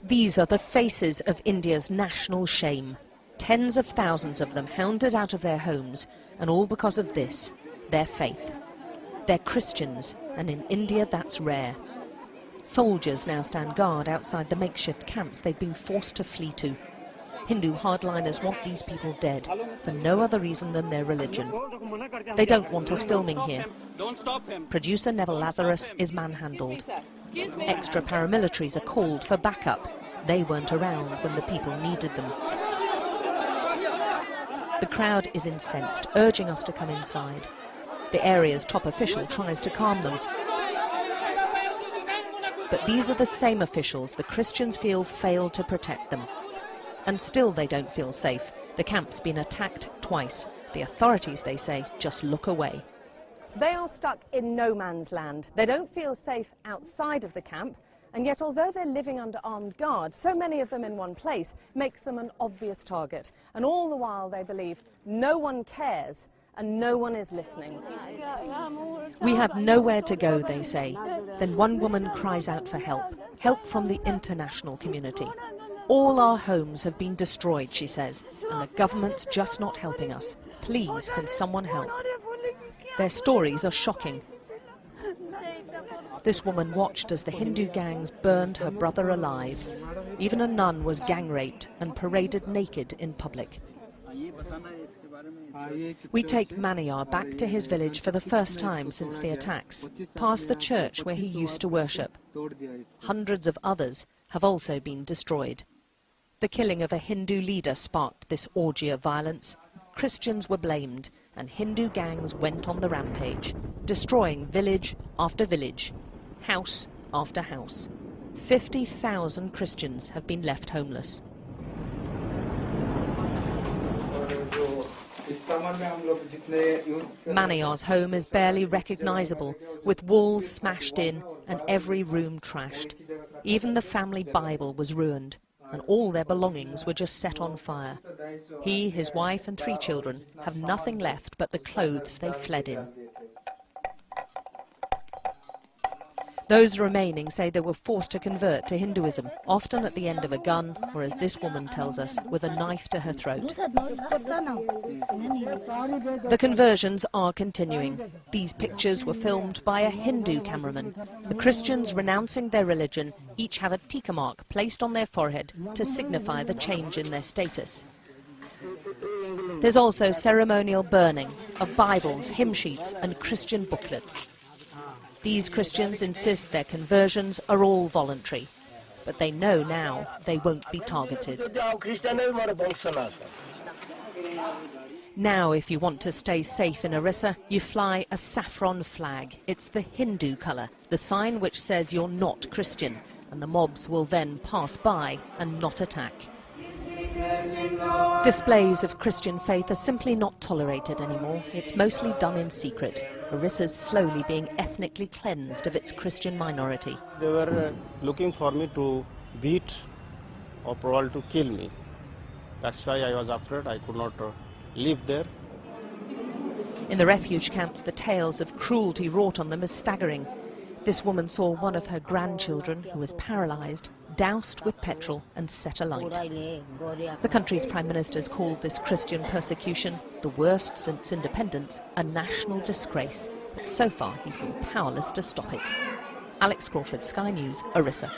These are the faces of India's national shame. Tens of thousands of them hounded out of their homes, and all because of this, their faith. They're Christians, and in India that's rare. Soldiers now stand guard outside the makeshift camps they've been forced to flee to. Hindu hardliners want these people dead, for no other reason than their religion. They don't want us filming here. Producer Neville Lazarus is manhandled. Extra paramilitaries are called for backup. They weren't around when the people needed them. The crowd is incensed, urging us to come inside. The area's top official tries to calm them. But these are the same officials the Christians feel failed to protect them. And still they don't feel safe. The camp's been attacked twice. The authorities, they say, just look away. They are stuck in no man's land. They don't feel safe outside of the camp, and yet although they're living under armed guard, so many of them in one place makes them an obvious target. And all the while they believe no one cares and no one is listening. We have nowhere to go, they say. Then one woman cries out for help, help from the international community. All our homes have been destroyed, she says, and the government's just not helping us. Please, can someone help? Their stories are shocking. This woman watched as the Hindu gangs burned her brother alive. Even a nun was gang raped and paraded naked in public. We take Maniyar back to his village for the first time since the attacks, past the church where he used to worship. Hundreds of others have also been destroyed. The killing of a Hindu leader sparked this orgy of violence. Christians were blamed, and Hindu gangs went on the rampage, destroying village after village, house after house. 50,000 Christians have been left homeless. Maniyar's home is barely recognizable, with walls smashed in and every room trashed. Even the family Bible was ruined, and all their belongings were just set on fire. He, his wife and 3 children have nothing left but the clothes they fled in. Those remaining say they were forced to convert to Hinduism, often at the end of a gun, or as this woman tells us, with a knife to her throat. The conversions are continuing. These pictures were filmed by a Hindu cameraman. The Christians renouncing their religion each have a tikka mark placed on their forehead to signify the change in their status. There's also ceremonial burning of Bibles, hymn sheets and Christian booklets. These Christians insist their conversions are all voluntary, but they know now they won't be targeted. Now, if you want to stay safe in Orissa, you fly a saffron flag. It's the Hindu colour, the sign which says you're not Christian, and the mobs will then pass by and not attack. Displays of Christian faith are simply not tolerated anymore. It's mostly done in secret. Orissa's slowly being ethnically cleansed of its Christian minority. They were looking for me to beat or probably to kill me. That's why I was afraid. I could not live there. In the refuge camps, the tales of cruelty wrought on them is staggering. This woman saw one of her grandchildren, who was paralysed, doused with petrol and set alight. The country's Prime Minister's called this Christian persecution, the worst since independence, a national disgrace. But so far he's been powerless to stop it. Alex Crawford, Sky News, Orissa.